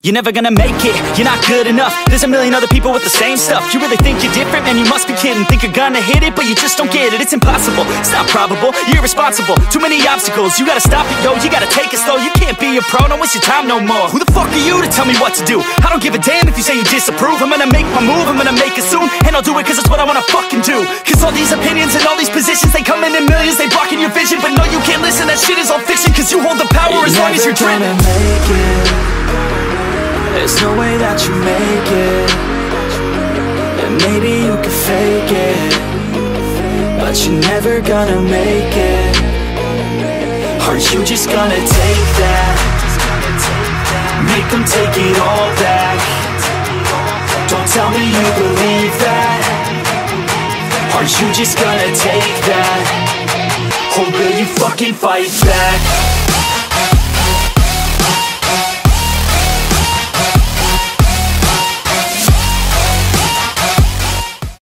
You're never gonna make it, you're not good enough. There's a million other people with the same stuff. You really think you're different? Man, you must be kidding. Think you're gonna hit it, but you just don't get it. It's impossible, it's not probable, you're irresponsible. Too many obstacles, you gotta stop it, yo. You gotta take it slow, you can't be a pro. Don't waste your time no more. Who the fuck are you to tell me what to do? I don't give a damn if you say you disapprove. I'm gonna make my move, I'm gonna make it soon. And I'll do it cause it's what I wanna fucking do. Cause all these opinions and all these positions, they come in millions, they blocking your vision. But no, you can't listen, that shit is all fiction. Cause you hold the power as long as you're dreaming. There's no way that you make it. And maybe you can fake it, but you're never gonna make it. Are you just gonna take that? Make them take it all back. Don't tell me you believe that. Are you just gonna take that? Or will you fucking fight back?